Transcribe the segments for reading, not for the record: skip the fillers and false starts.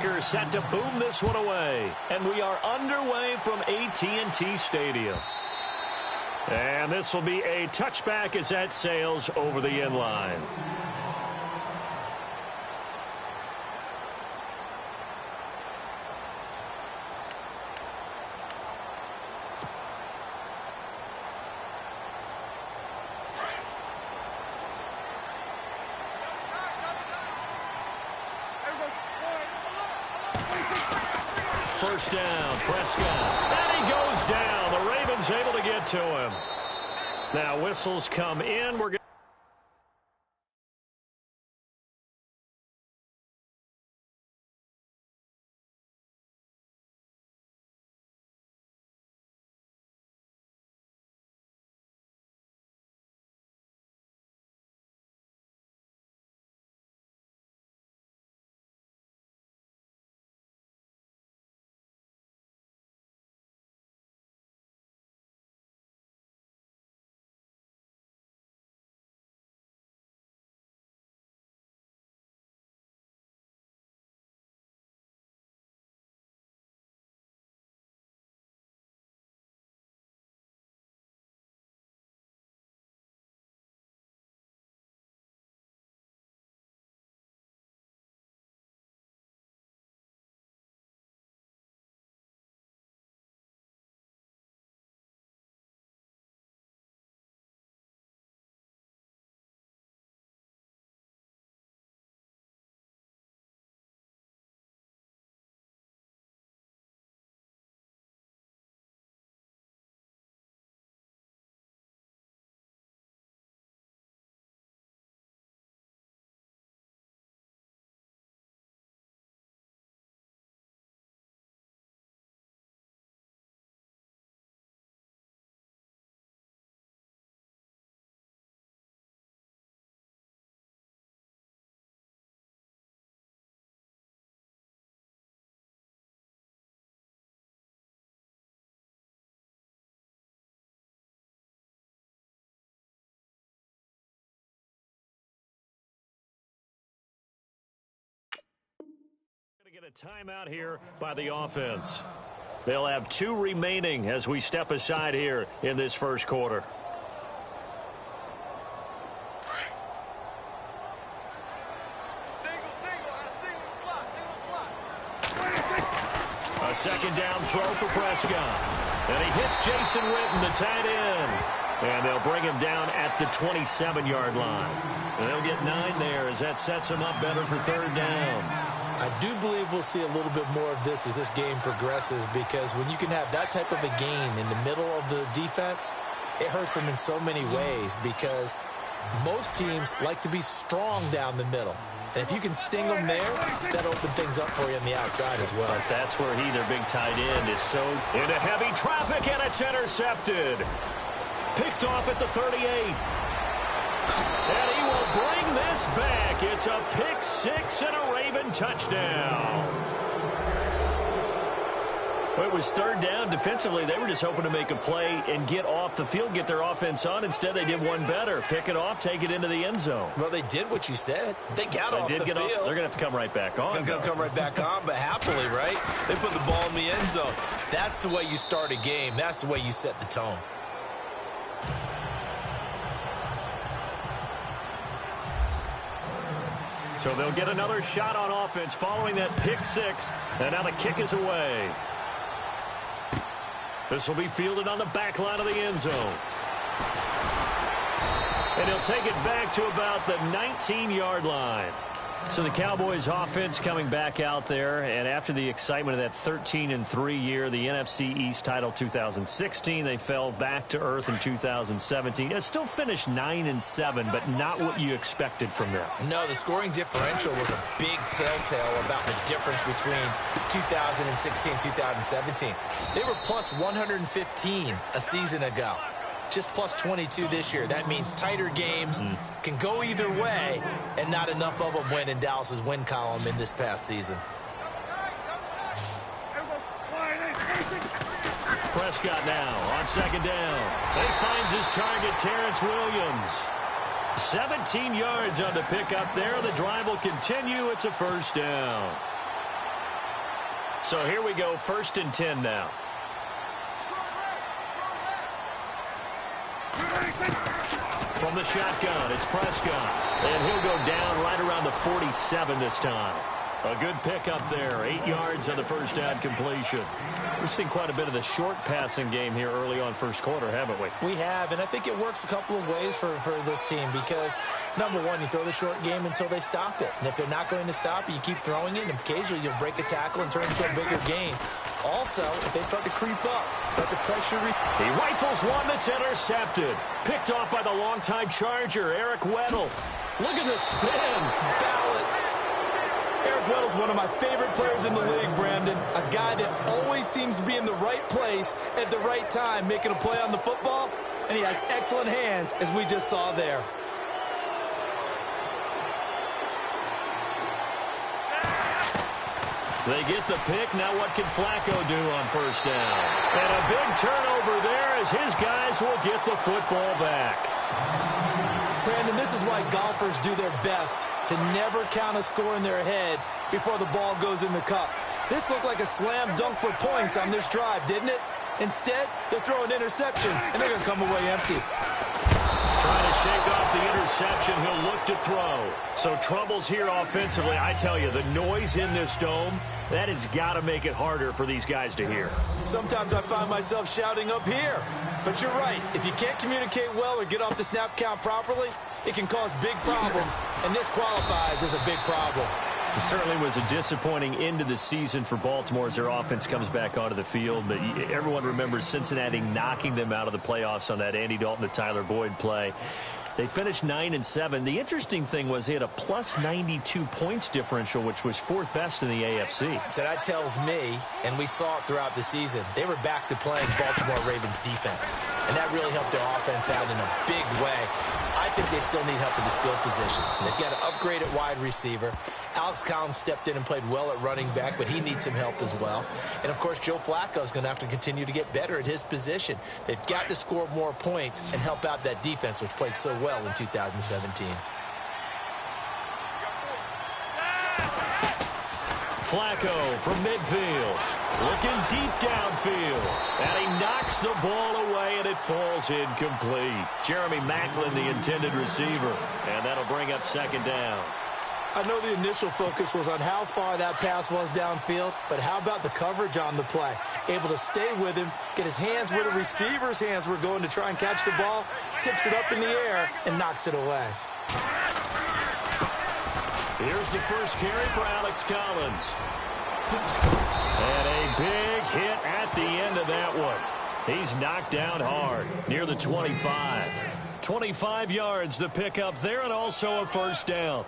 kicker set to boom this one away. And we are underway from AT&T Stadium. And this will be a touchback as that sails over the end line. First down, Prescott. And he goes down. The Ravens able to get to him. Now whistles come in. We're going to get a timeout here by the offense. They'll have 2 remaining as we step aside here in this first quarter. A second down throw for Prescott. And he hits Jason Witten, the tight end. And they'll bring him down at the 27-yard line. And they'll get 9 there as that sets him up better for third down. I do believe we'll see a little bit more of this as this game progresses, because when you can have that type of a gain in the middle of the defense, it hurts them in so many ways, because most teams like to be strong down the middle. And if you can sting them there, that opens things up for you on the outside as well. But that's where their big tight end, is so into heavy traffic, and it's intercepted. Picked off at the 38. And he will bring this back. It's a pick 6 and a Raven touchdown. Well, it was third down. Defensively, they were just hoping to make a play and get off the field, get their offense on. Instead, they did one better. Pick it off, take it into the end zone. Well, they did what you said. They got off the field. They're going to have to come right back on. They're going to come right back on, but happily, right? They put the ball in the end zone. That's the way you start a game. That's the way you set the tone. So they'll get another shot on offense following that pick 6. And now the kick is away. This will be fielded on the back line of the end zone. And he'll take it back to about the 19-yard line. So the Cowboys offense coming back out there, and after the excitement of that 13-3 year, the NFC East title 2016, they fell back to earth in 2017. They still finished 9-7, but not what you expected from them. No, the scoring differential was a big telltale about the difference between 2016 and 2017. They were plus 115 a season ago. Just plus 22 this year. That means tighter games can go either way, and not enough of them went in Dallas's win column in this past season. Prescott now on second down. He finds his target, Terrence Williams. 17 yards on the pickup there. The drive will continue. It's a first down. So here we go, 1st and 10 now. From the shotgun, it's Prescott. And he'll go down right around the 47 this time. A good pickup there. 8 yards on the first down completion. We've seen quite a bit of the short passing game here early on first quarter, haven't we? We have, and I think it works a couple of ways for this team because, number one, you throw the short game until they stop it. And if they're not going to stop it, you keep throwing it, and occasionally you'll break a tackle and turn it into a bigger game. Also, if they start to creep up, start to pressure. He rifles one that's intercepted. Picked off by the longtime Charger, Eric Weddle. Look at the spin. Balance. Eric Weddle's one of my favorite players in the league, Brandon. A guy that always seems to be in the right place at the right time, making a play on the football, and he has excellent hands, as we just saw there. They get the pick. Now what can Flacco do on first down? And a big turnover there as his guys will get the football back. Brandon, this is why golfers do their best to never count a score in their head before the ball goes in the cup. This looked like a slam dunk for points on this drive, didn't it? Instead, they throw an interception, and they're going to come away empty. Trying to shake off the interception. He'll look to throw. So troubles here offensively. I tell you, the noise in this dome, that has got to make it harder for these guys to hear. Sometimes I find myself shouting up here. But you're right. If you can't communicate well or get off the snap count properly, it can cause big problems, and this qualifies as a big problem. It certainly was a disappointing end of the season for Baltimore as their offense comes back onto the field. But everyone remembers Cincinnati knocking them out of the playoffs on that Andy Dalton to Tyler Boyd play. They finished 9-7. The interesting thing was they had a plus 92 points differential, which was 4th best in the AFC. So that tells me, and we saw it throughout the season, they were back to playing Baltimore Ravens defense. And that really helped their offense out in a big way. I think they still need help in the skill positions. They've got to upgrade at wide receiver. Alex Collins stepped in and played well at running back, but he needs some help as well. And, of course, Joe Flacco is going to have to continue to get better at his position. They've got to score more points and help out that defense, which played so well in 2017. Flacco from midfield, looking deep downfield, and he knocks the ball away, and it falls incomplete. Jeremy Maclin, the intended receiver, and that'll bring up 2nd down. I know the initial focus was on how far that pass was downfield, but how about the coverage on the play? Able to stay with him, get his hands where the receiver's hands were going to try and catch the ball, tips it up in the air, and knocks it away. Here's the first carry for Alex Collins. And a big hit at the end of that one. He's knocked down hard, near the 25. 25 yards, the pickup there, and also a first down.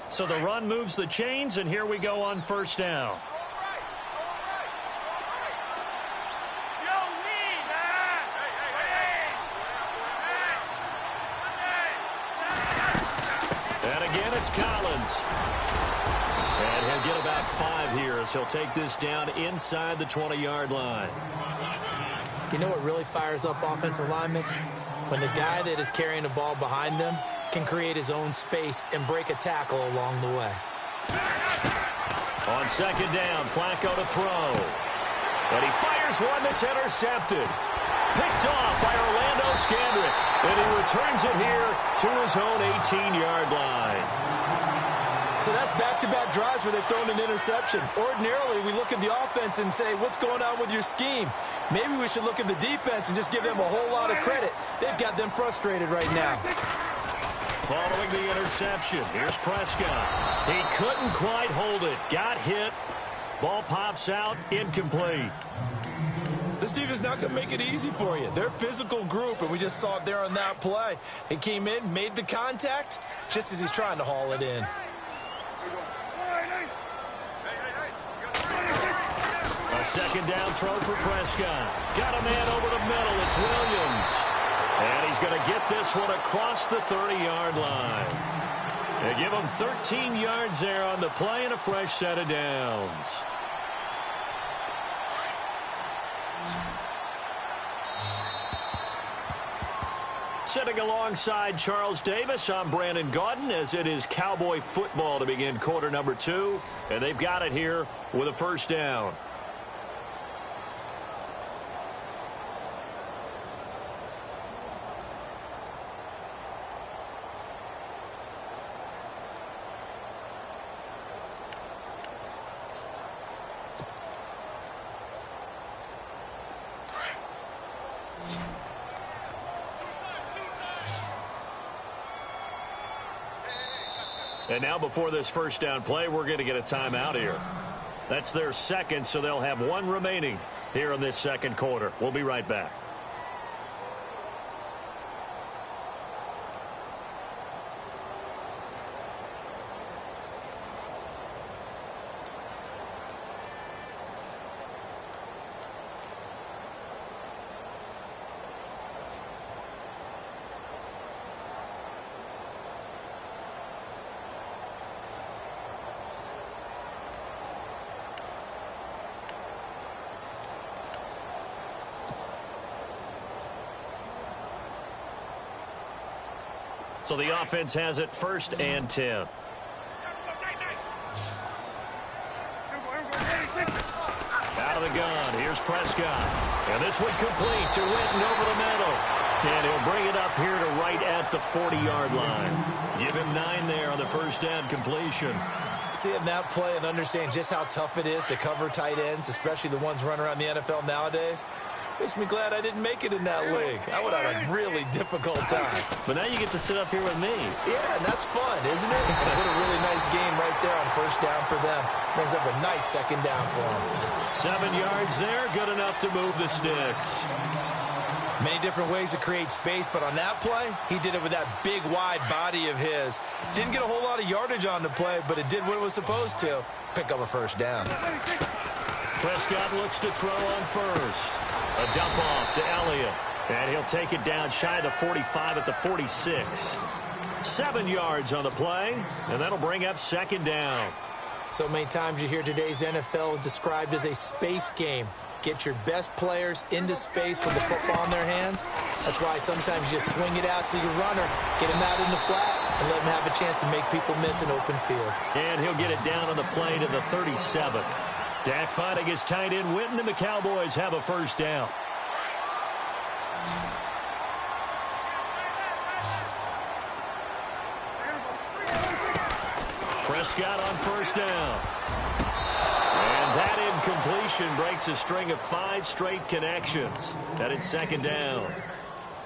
So the run moves the chains, and here we go on first down. And again, it's Collins. And he'll get about 5 here as he'll take this down inside the 20-yard line. You know what really fires up offensive linemen? When the guy that is carrying the ball behind them can create his own space and break a tackle along the way. On 2nd down, Flacco to throw. And he fires one that's intercepted. Picked off by Orlando Scandrick. And he returns it here to his own 18-yard line. So that's back-to-back drives where they've thrown an interception. Ordinarily, we look at the offense and say, what's going on with your scheme? Maybe we should look at the defense and just give them a whole lot of credit. They've got them frustrated right now. Following the interception, here's Prescott. He couldn't quite hold it. Got hit. Ball pops out, incomplete. This defense is not going to make it easy for you. They're a physical group, and we just saw it there on that play. He came in, made the contact, just as he's trying to haul it in. A 2nd down throw for Prescott. Got a man over the middle. It's Williams. And he's going to get this one across the 30-yard line. They give him 13 yards there on the play and a fresh set of downs. Sitting alongside Charles Davis, I'm Brandon Gaudin, as it is Cowboy football to begin quarter number 2. And they've got it here with a first down. And now before this first down play, we're going to get a timeout here. That's their second, so they'll have one remaining here in this second quarter. We'll be right back. So the offense has it 1st and 10. Out of the gun. Here's Prescott. And this one complete to Witten over the middle. And he'll bring it up here to right at the 40-yard line. Give him 9 there on the first down completion. Seeing that play and understand just how tough it is to cover tight ends, especially the ones running around the NFL nowadays, makes me glad I didn't make it in that league. I would have a really difficult time. But now you get to sit up here with me. Yeah, and that's fun, isn't it? What a really nice game right there on first down for them. Brings up a nice second down for them. 7 yards there, good enough to move the sticks. Many different ways to create space, but on that play, he did it with that big, wide body of his. Didn't get a whole lot of yardage on the play, but it did what it was supposed to. Pick up a first down. Prescott looks to throw on first. A dump off to Elliott. And he'll take it down shy of the 45 at the 46. 7 yards on the play, and that'll bring up second down. So many times you hear today's NFL described as a space game. Get your best players into space with the football in their hands. That's why sometimes you swing it out to your runner, get him out in the flat, and let him have a chance to make people miss an open field. And he'll get it down on the play to the 37. Dak finding his tight end Witten, and the Cowboys have a first down. Prescott on first down. And that incompletion breaks a string of 5 straight connections. That is second down.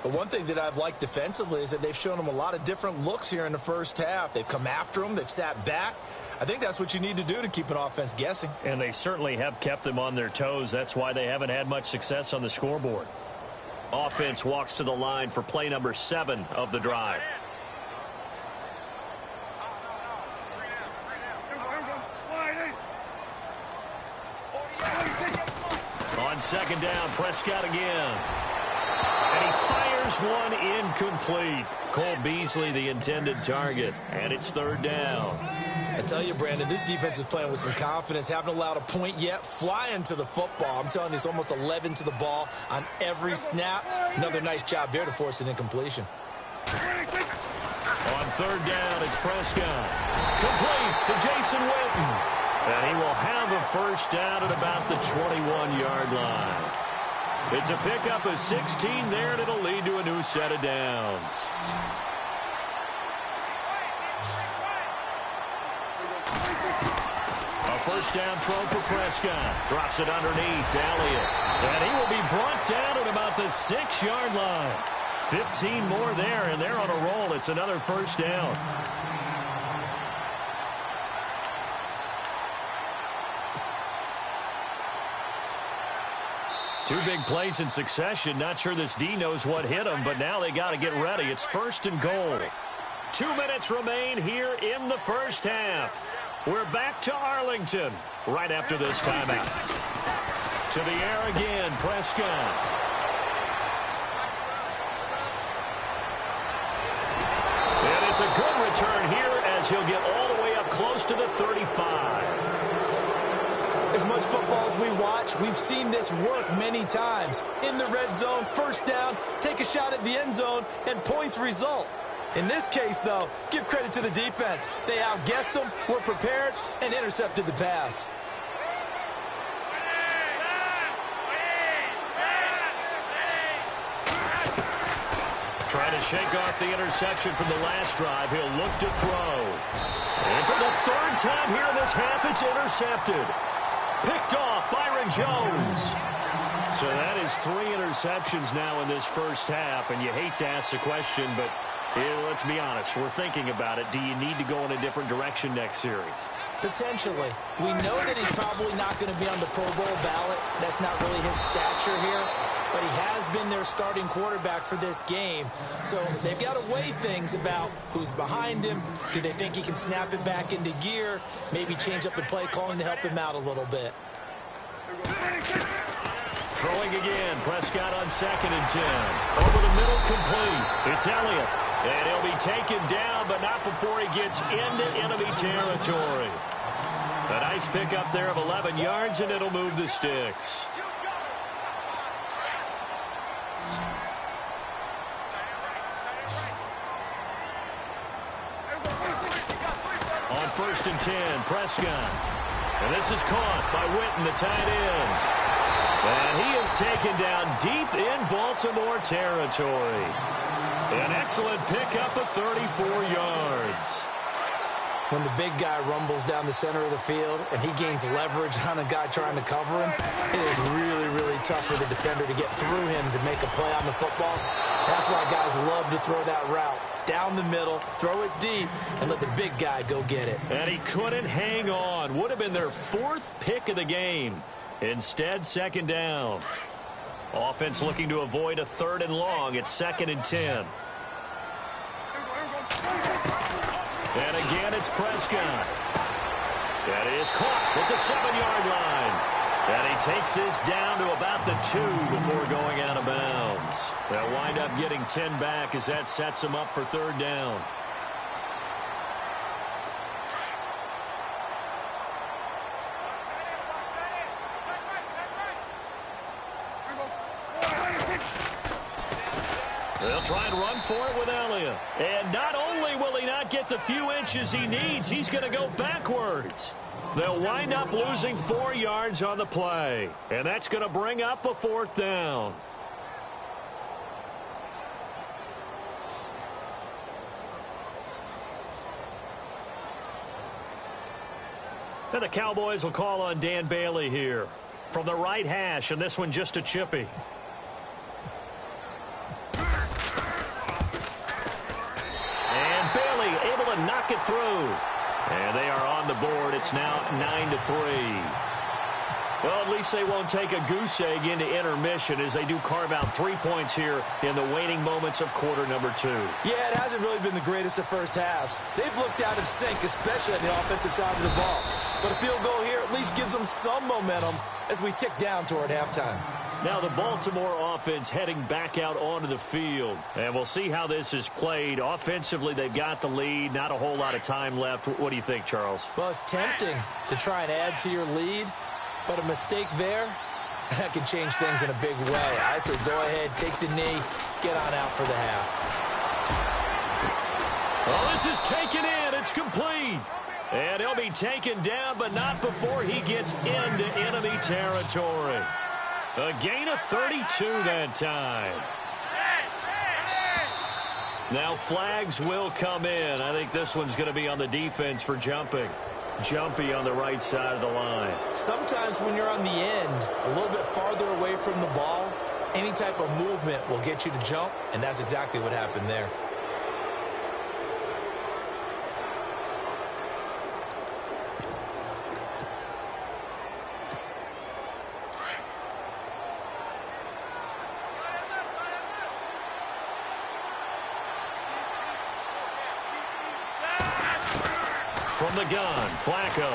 But one thing that I've liked defensively is that they've shown them a lot of different looks here in the first half. They've come after them. They've sat back. I think that's what you need to do to keep an offense guessing. And they certainly have kept them on their toes. That's why they haven't had much success on the scoreboard. Offense walks to the line for play number 7 of the drive. On second down, Prescott again. And he fires one incomplete. Cole Beasley, the intended target. And it's third down. I tell you, Brandon, this defense is playing with some confidence. Haven't allowed a point yet. Flying to the football. I'm telling you, it's almost 11 to the ball on every snap. Another nice job there to force an incompletion. On third down, it's Prescott. Complete to Jason Witten. And he will have a first down at about the 21-yard line. It's a pickup of 16 there, and it'll lead to a new set of downs. A first down throw for Prescott. Drops it underneath to Elliott. And he will be brought down at about the 6-yard line. 15 more there, and they're on a roll. It's another first down. Two big plays in succession. Not sure this D knows what hit him, but now they got to get ready. It's first and goal. 2 minutes remain here in the first half. We're back to Arlington right after this timeout. To the air again, Prescott. And it's a good return here as he'll get all the way up close to the 35. As much football as we watch, we've seen this work many times. In the red zone, first down, take a shot at the end zone, and points result. In this case, though, give credit to the defense. They outguessed them, were prepared, and intercepted the pass. Trying to shake off the interception from the last drive. He'll look to throw. And for the third time here in this half, it's intercepted. Picked off Byron Jones. So that is 3 interceptions now in this first half. And you hate to ask the question, but let's be honest. We're thinking about it. Do you need to go in a different direction next series? Potentially. We know that he's probably not going to be on the Pro Bowl ballot. That's not really his stature here. But he has been their starting quarterback for this game. So they've got to weigh things about who's behind him. Do they think he can snap it back into gear? Maybe change up the play calling to help him out a little bit. Throwing again. Prescott on 2nd and 10. Over the middle, complete. It's Elliott. And he'll be taken down, but not before he gets into enemy territory. A nice pickup there of 11 yards, and it'll move the sticks. On 1st and 10, Prescott. And this is caught by Witten, the tight end. And he is taken down deep in Baltimore territory. An excellent pickup of 34 yards. When the big guy rumbles down the center of the field and he gains leverage on a guy trying to cover him, it is really, really tough for the defender to get through him to make a play on the football. That's why guys love to throw that route. Down the middle, throw it deep, and let the big guy go get it. And he couldn't hang on. Would have been their 4th pick of the game. Instead, 2nd down. Offense looking to avoid a 3rd and long. It's 2nd and 10. And again, it's Prescott. That is caught at the 7-yard line. And he takes this down to about the 2 before going out of bounds. They'll wind up getting 10 back as that sets him up for 3rd down. They'll try and run for it with Elliott. And not only will he not get the few inches he needs, he's going to go backwards. They'll wind up losing 4 yards on the play. And that's going to bring up a 4th down. And the Cowboys will call on Dan Bailey here. From the right hash, and this one just a chippy. Knock it through. And they are on the board. It's now 9-3. Well, at least they won't take a goose egg into intermission as they do carve out 3 points here in the waning moments of quarter number 2. Yeah, it hasn't really been the greatest of first halves. They've looked out of sync, especially on the offensive side of the ball. But a field goal here at least gives them some momentum as we tick down toward halftime. Now the Baltimore offense heading back out onto the field. And we'll see how this is played. Offensively, they've got the lead. Not a whole lot of time left. What do you think, Charles? Well, it's tempting to try and add to your lead. But a mistake there, that can change things in a big way. I say go ahead, take the knee, get on out for the half. Well, this is taken in. It's complete. And he'll be taken down, but not before he gets into enemy territory. A gain of 32 that time. Now flags will come in. I think this one's going to be on the defense for jumping. Jumpy on the right side of the line. Sometimes when you're on the end, a little bit farther away from the ball, any type of movement will get you to jump, and that's exactly what happened there. From the gun, Flacco.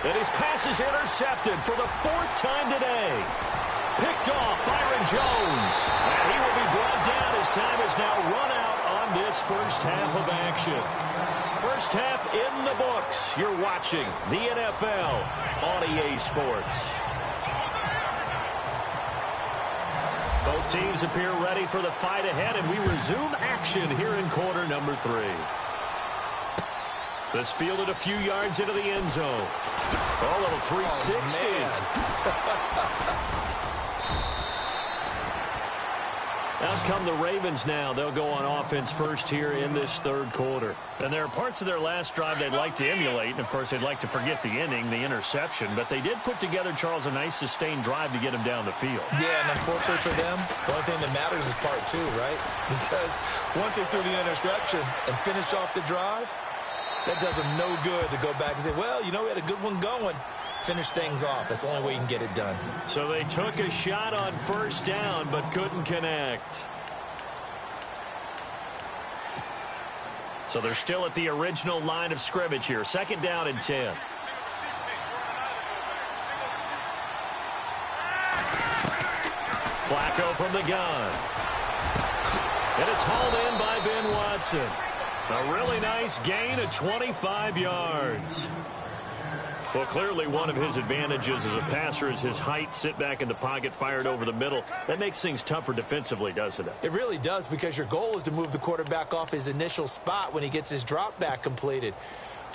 And his pass is intercepted for the 4th time today. Picked off Byron Jones. And he will be brought down as time is now run out on this first half of action. First half in the books. You're watching the NFL on EA Sports. Both teams appear ready for the fight ahead, and we resume action here in quarter number 3. This fielded a few yards into the end zone. Oh, a little 360. Out come the Ravens now. They'll go on offense first here in this third quarter. And there are parts of their last drive they'd like to emulate. And, of course, they'd like to forget the inning, the interception. But they did put together, Charles, a nice sustained drive to get him down the field. Yeah, and unfortunately for them, the only thing that matters is part 2, right? Because once they threw the interception and finished off the drive, that does them no good to go back and say, well, you know, we had a good one going. Finish things off. That's the only way you can get it done. So they took a shot on first down but couldn't connect. So they're still at the original line of scrimmage here. Second down and 10. Flacco from the gun. And it's hauled in by Ben Watson. A really nice gain of 25 yards. Well, clearly one of his advantages as a passer is his height. Sit back in the pocket, fired over the middle. That makes things tougher defensively, doesn't it? It really does, because your goal is to move the quarterback off his initial spot when he gets his drop back completed.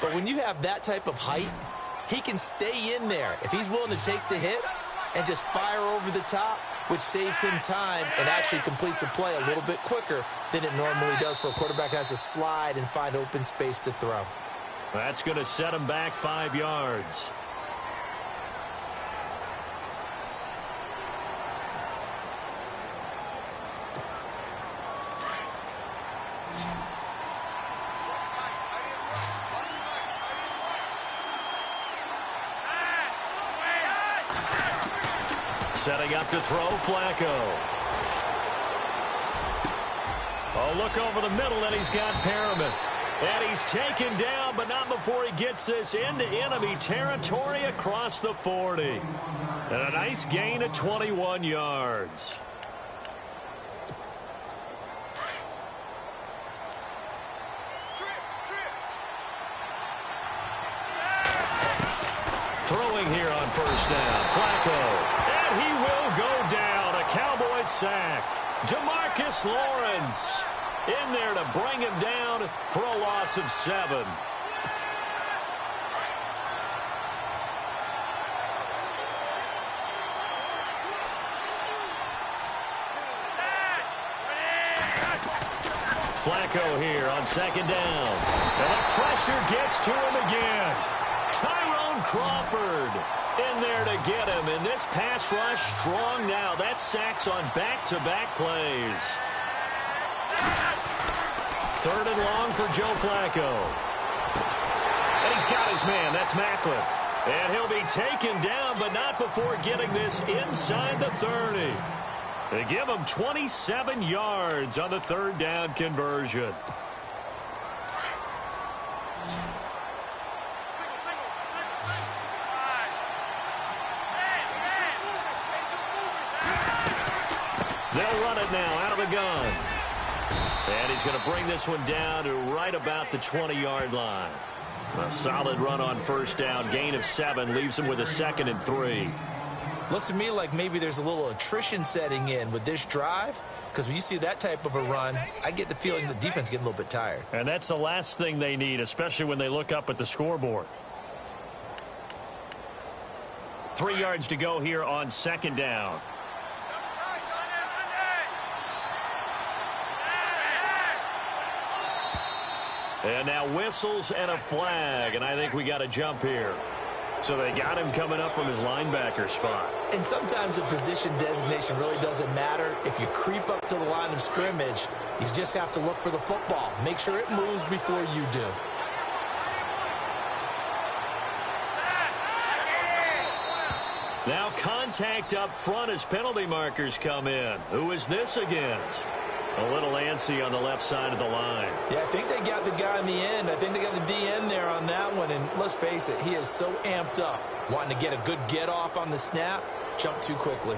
But when you have that type of height, he can stay in there if he's willing to take the hits and just fire over the top, which saves him time and actually completes a play a little bit quicker than it normally does for a quarterback who has to slide and find open space to throw. That's going to set him back 5 yards. Setting up to throw, Flacco. Oh, look over the middle, and he's got Perriman. And he's taken down, but not before he gets this into enemy territory across the 40. And a nice gain of 21 yards. Throwing here on first down, Flacco. And he will go down. A Cowboys sack. DeMarcus Lawrence in there to bring him down for a loss of 7. Flacco here on second down. And the pressure gets to him again. Tyrone Crawford in there to get him. And this pass rush strong now. That's sacks on back-to-back plays. Third and long for Joe Flacco. And he's got his man. That's Macklin. And he'll be taken down, but not before getting this inside the 30. They give him 27 yards on the third down conversion. They'll run it now out of the gun. And he's going to bring this one down to right about the 20-yard line. A solid run on first down. Gain of 7 leaves him with a 2nd and 3. Looks to me like maybe there's a little attrition setting in with this drive, because when you see that type of a run, I get the feeling the defense getting a little bit tired. And that's the last thing they need, especially when they look up at the scoreboard. 3 yards to go here on second down. And now whistles and a flag, and I think we got a jump here. So they got him coming up from his linebacker spot. And sometimes the position designation really doesn't matter. If you creep up to the line of scrimmage, you just have to look for the football. Make sure it moves before you do. Now contact up front as penalty markers come in. Who is this against? A little antsy on the left side of the line. Yeah, I think they got the guy in the end. I think they got the DN there on that one. And let's face it, he is so amped up, wanting to get a good get off on the snap, jump too quickly.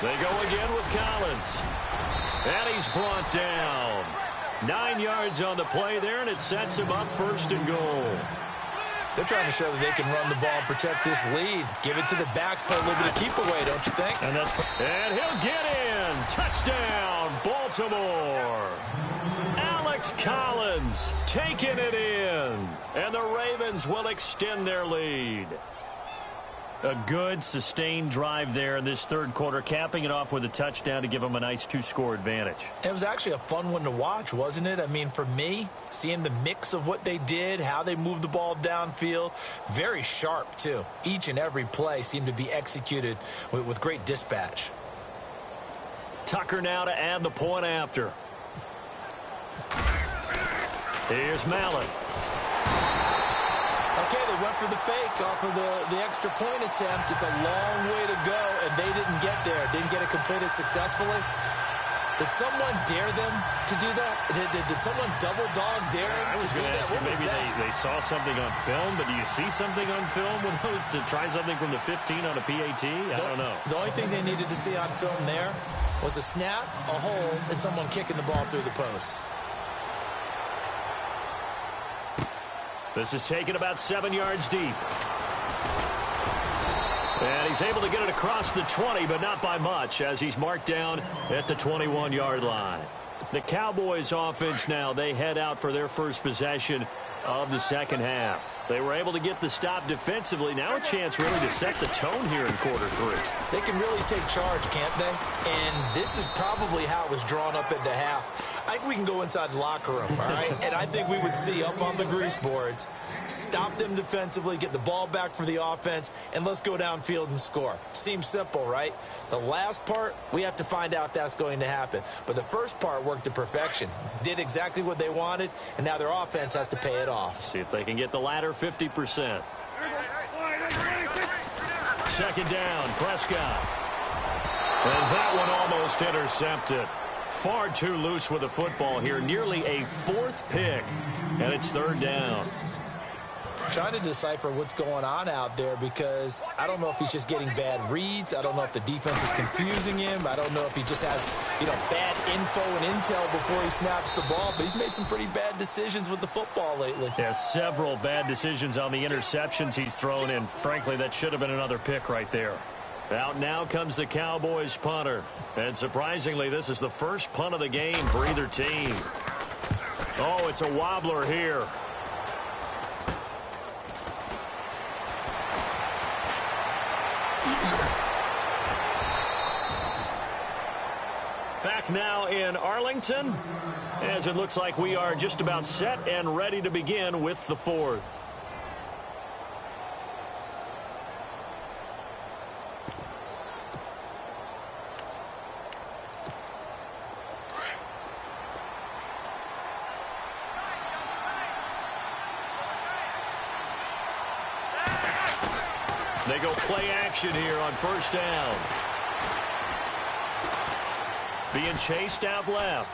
They go again with Collins. And he's brought down. 9 yards on the play there, and it sets him up 1st and goal. They're trying to show that they can run the ball and protect this lead. Give it to the backs, play a little bit of keep away, don't you think? And he'll get in. Touchdown, Baltimore. Alex Collins taking it in. And the Ravens will extend their lead. A good, sustained drive there in this 3rd quarter, capping it off with a touchdown to give them a nice 2-score advantage. It was actually a fun one to watch, wasn't it? I mean, for me, seeing the mix of what they did, how they moved the ball downfield, very sharp, too. Each and every play seemed to be executed with great dispatch. Tucker now to add the point after. Here's Mallett. Okay, they went for the fake off of the extra point attempt. It's a long way to go, and they didn't get there. Didn't get it completed successfully. Did someone dare them to do that? Did someone double dog dare them to do that? Maybe they saw something on film, but do you see something on film with those to try something from the 15 on a PAT? I don't know. The only thing they needed to see on film there was a snap, a hold, and someone kicking the ball through the post. This is taken about 7 yards deep. And he's able to get it across the 20, but not by much, as he's marked down at the 21-yard line. The Cowboys offense now, they head out for their first possession of the 2nd half. They were able to get the stop defensively. Now a chance really to set the tone here in quarter 3. They can really take charge, can't they? And this is probably how it was drawn up at the half. I think we can go inside the locker room, all right? And I think we would see up on the grease boards, stop them defensively, get the ball back for the offense, and let's go downfield and score. Seems simple, right? The last part, we have to find out that's going to happen. But the first part worked to perfection. Did exactly what they wanted, and now their offense has to pay it off. See if they can get the latter 50%. 2nd down, Prescott. And that one almost intercepted. Far too loose with the football here. Nearly a 4th pick, and it's 3rd down. Trying to decipher what's going on out there, because I don't know if he's just getting bad reads. I don't know if the defense is confusing him. I don't know if he just has, bad info and intel before he snaps the ball. But he's made some pretty bad decisions with the football lately. Yeah, several bad decisions on the interceptions he's thrown, and frankly, that should have been another pick right there. Out now comes the Cowboys punter. And surprisingly, this is the first punt of the game for either team. Oh, it's a wobbler here. Back now in Arlington, as it looks like we are just about set and ready to begin with the 4th. They go play action here on 1st down. Being chased out left.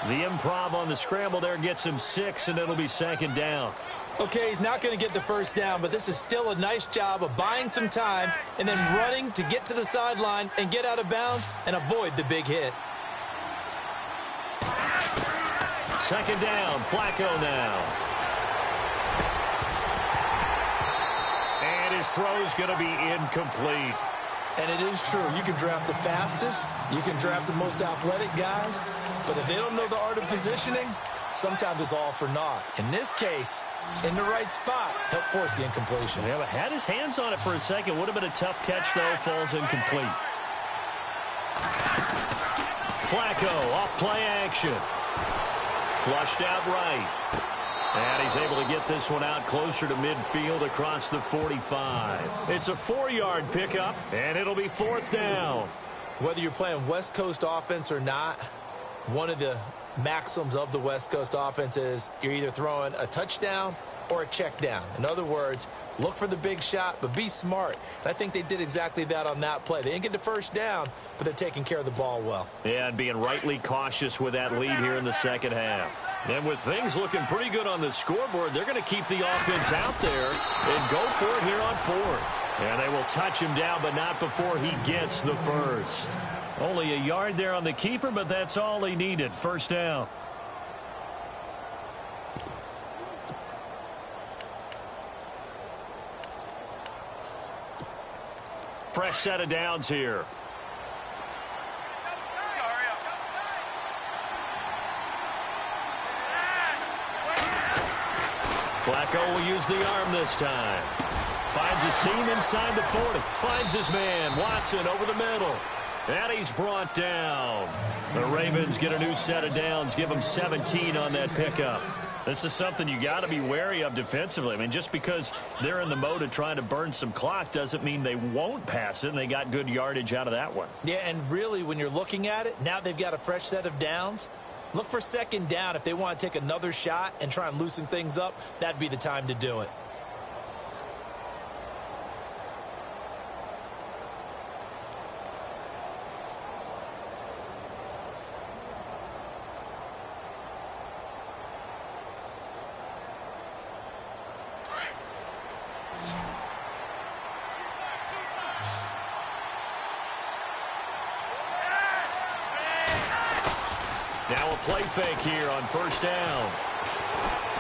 The improv on the scramble there gets him 6, and it'll be 2nd down. Okay, he's not going to get the first down, but this is still a nice job of buying some time and then running to get to the sideline and get out of bounds and avoid the big hit. 2nd down, Flacco now. And his throw's going to be incomplete. And it is true. You can draft the fastest. You can draft the most athletic guys. But if they don't know the art of positioning, sometimes it's all for naught. In this case, in the right spot, help force the incompletion. Yeah, but had his hands on it for a second. Would have been a tough catch, though. Falls incomplete. Flacco off play action. Flushed out right. And he's able to get this one out closer to midfield across the 45. It's a 4-yard pickup, and it'll be 4th down. Whether you're playing West Coast offense or not, one of the maxims of the West Coast offense is you're either throwing a touchdown or a check down. In other words, look for the big shot, but be smart. And I think they did exactly that on that play. They didn't get the first down, but they're taking care of the ball well. Yeah, and being rightly cautious with that lead here in the 2nd half. And with things looking pretty good on the scoreboard, they're going to keep the offense out there and go for it here on 4th. And they will touch him down, but not before he gets the first. Only a yard there on the keeper, but that's all he needed. First down. Fresh set of downs here. Flacco will use the arm this time. Finds a seam inside the 40. Finds his man, Watson, over the middle. And he's brought down. The Ravens get a new set of downs. Give them 17 on that pickup. This is something you got to be wary of defensively. I mean, just because they're in the mode of trying to burn some clock doesn't mean they won't pass it, and they got good yardage out of that one. Yeah, and really, when you're looking at it, now they've got a fresh set of downs. Look for second down. If they want to take another shot and try and loosen things up, that'd be the time to do it. Now a play fake here on first down.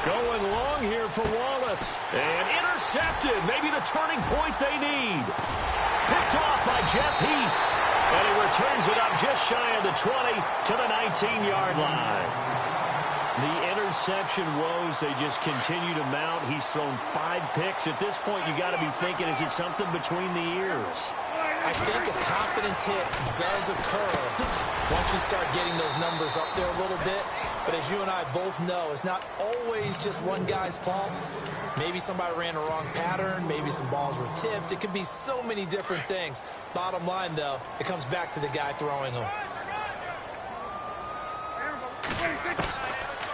Going long here for Wallace. And intercepted. Maybe the turning point they need. Picked off by Jeff Heath. And he returns it up just shy of the 20 to the 19-yard line. The interception woes, they just continue to mount. He's thrown 5 picks. At this point, you got to be thinking, is it something between the ears? I think a confidence hit does occur once you start getting those numbers up there a little bit. But as you and I both know, it's not always just one guy's fault. Maybe somebody ran a wrong pattern. Maybe some balls were tipped. It could be so many different things. Bottom line, though, it comes back to the guy throwing them.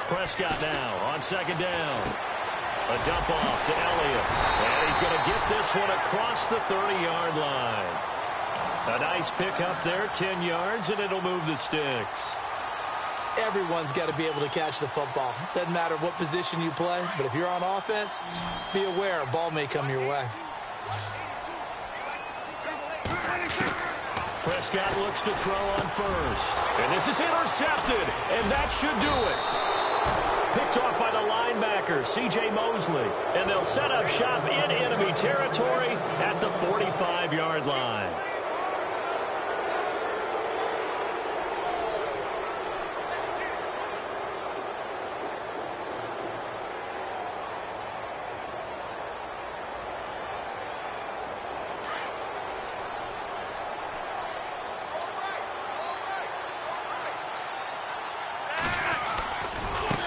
Prescott now on second down. A dump off to Elliott. And he's going to get this one across the 30-yard line. A nice pickup there, 10 yards, and it'll move the sticks. Everyone's got to be able to catch the football. Doesn't matter what position you play, but if you're on offense, be aware a ball may come your way. Prescott looks to throw on first. And this is intercepted, and that should do it. Picked off by the linebacker, C.J. Mosley. And they'll set up shop in enemy territory at the 45-yard line.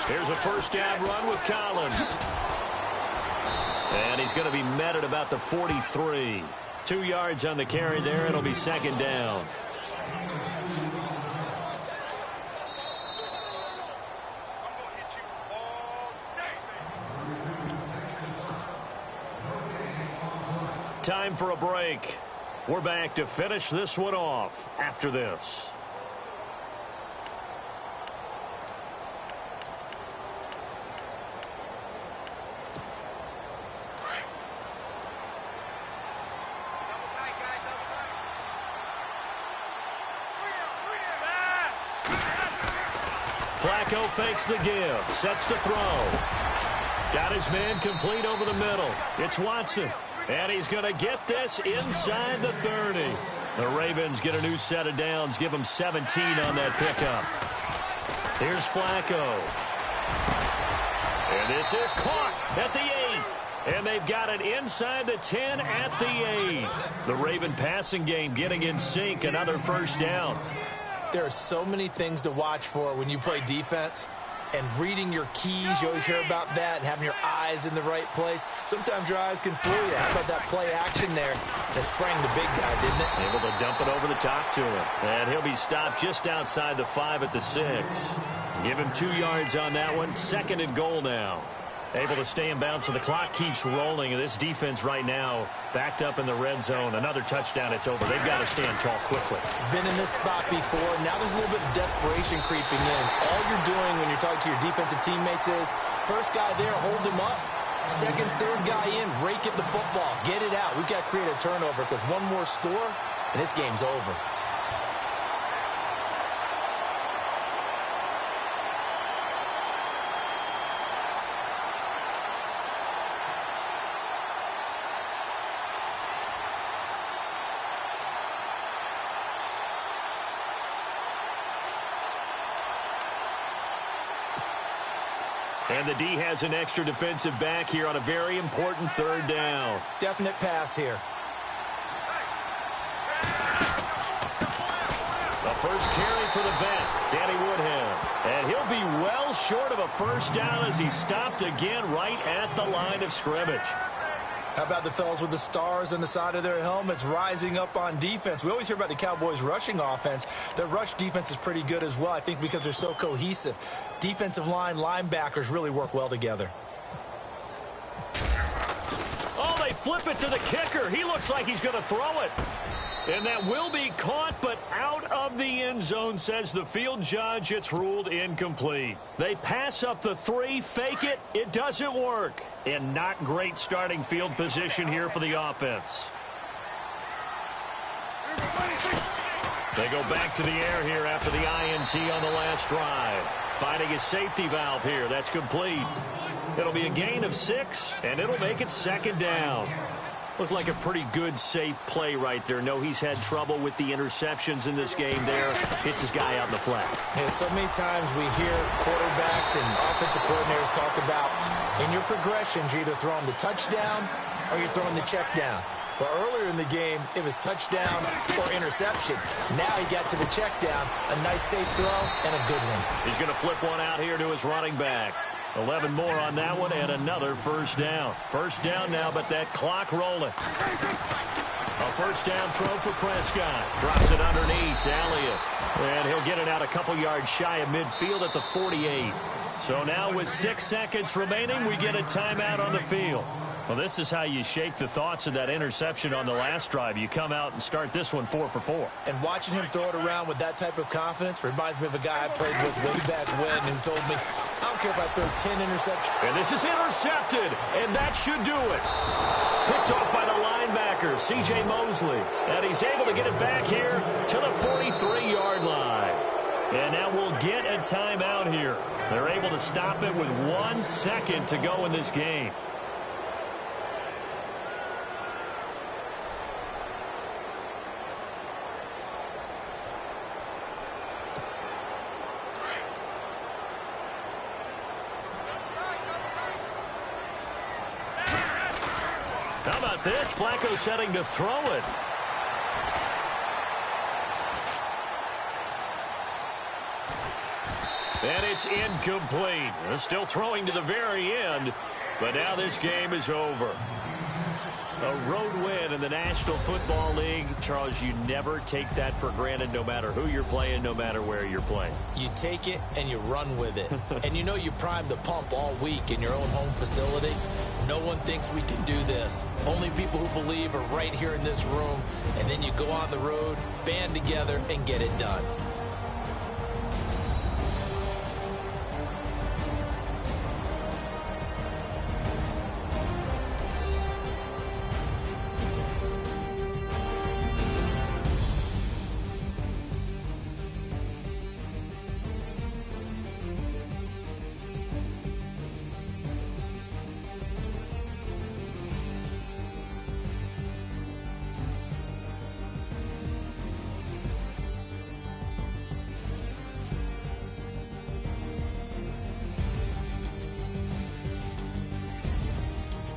Here's a first down run with Collins. And he's going to be met at about the 43. 2 yards on the carry there. It'll be second down. Time for a break. We're back to finish this one off after this. Flacco fakes the give, sets to throw. Got his man complete over the middle. It's Watson, and he's going to get this inside the 30. The Ravens get a new set of downs, give them 17 on that pickup. Here's Flacco. And this is caught at the 8. And they've got it inside the 10 at the 8. The Raven passing game getting in sync, another first down. There are so many things to watch for when you play defense. And reading your keys, you always hear about that, and having your eyes in the right place. Sometimes your eyes can fool you. How about that play action there? That sprang the big guy, didn't it? Able to dump it over the top to him. And he'll be stopped just outside the 5 at the 6. Give him 2 yards on that one. Second and goal now. Able to stay in bounds, so the clock keeps rolling. And this defense right now backed up in the red zone. Another touchdown, it's over. They've got to stand tall quickly. Been in this spot before. Now there's a little bit of desperation creeping in. All you're doing when you're talking to your defensive teammates is, first guy there, hold him up. Second, third guy in, rake at the football. Get it out. We've got to create a turnover because one more score, and this game's over. And the D has an extra defensive back here on a very important third down. Definite pass here. The first carry for the vet, Danny Woodham. And he'll be well short of a first down as he stopped again right at the line of scrimmage. How about the fellas with the stars on the side of their helmets rising up on defense? We always hear about the Cowboys' rushing offense. Their rush defense is pretty good as well, I think, because they're so cohesive. Defensive line, linebackers really work well together. Oh, they flip it to the kicker. He looks like he's going to throw it. And that will be caught, but out of the end zone, says the field judge. It's ruled incomplete. They pass up the 3, fake it. It doesn't work. And not great starting field position here for the offense. They go back to the air here after the INT on the last drive. Finding a safety valve here. That's complete. It'll be a gain of 6, and it'll make it second down. Looked like a pretty good, safe play right there. No, he's had trouble with the interceptions in this game there. Hits his guy out in the flat. Yeah, so many times we hear quarterbacks and offensive coordinators talk about in your progressions, you're either throwing the touchdown or you're throwing the check down. But earlier in the game, it was touchdown or interception. Now he got to the check down. A nice, safe throw and a good one. He's going to flip one out here to his running back. 11 more on that one and another first down. First down now, but that clock rolling. A first down throw for Prescott. Drops it underneath to Elliott. And he'll get it out a couple yards shy of midfield at the 48. So now with 6 seconds remaining, we get a timeout on the field. Well, this is how you shake the thoughts of that interception on the last drive. You come out and start this one 4 for 4. And watching him throw it around with that type of confidence reminds me of a guy I played with way back when who told me, I don't care if I throw 10 interceptions. And this is intercepted, and that should do it. Picked off by the linebacker, C.J. Mosley. And he's able to get it back here to the 43-yard line. And now we'll get a timeout here. They're able to stop it with 1 second to go in this game. How about this? Flacco setting to throw it. And it's incomplete. Still throwing to the very end, but now this game is over. A road win in the National Football League. Charles, you never take that for granted, no matter who you're playing, no matter where you're playing. You take it and you run with it. And you know you primed the pump all week in your own home facility. No one thinks we can do this. Only people who believe are right here in this room. And then you go on the road, band together, and get it done.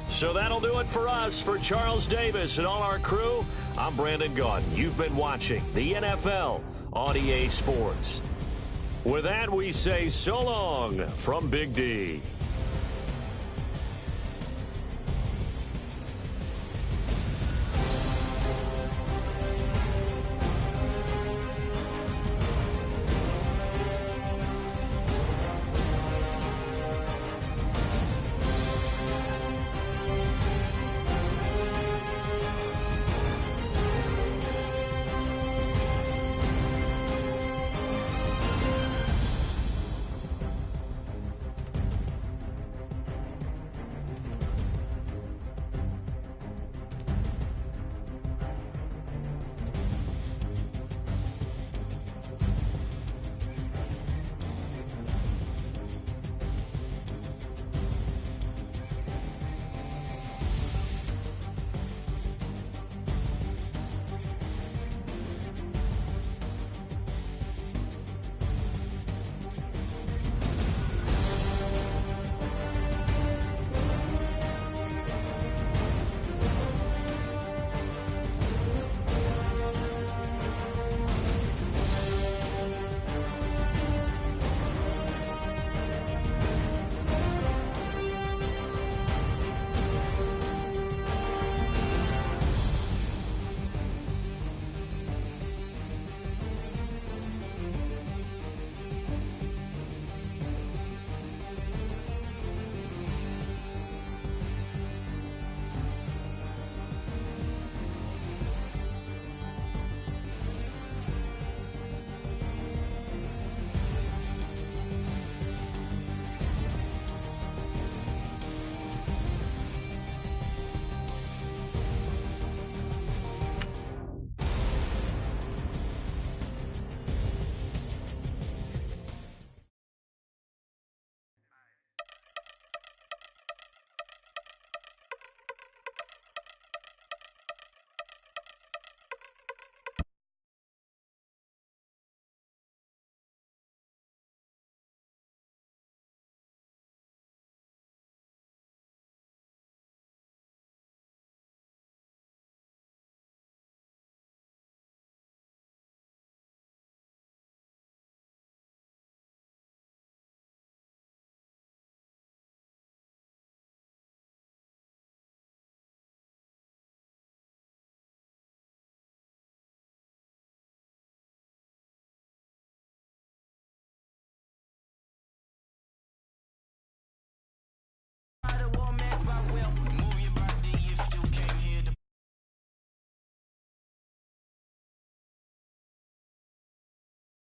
So that'll do it for us. For Charles Davis and all our crew, I'm Brandon Gaudin. You've been watching the NFL on EA Sports. With that, we say so long from Big D.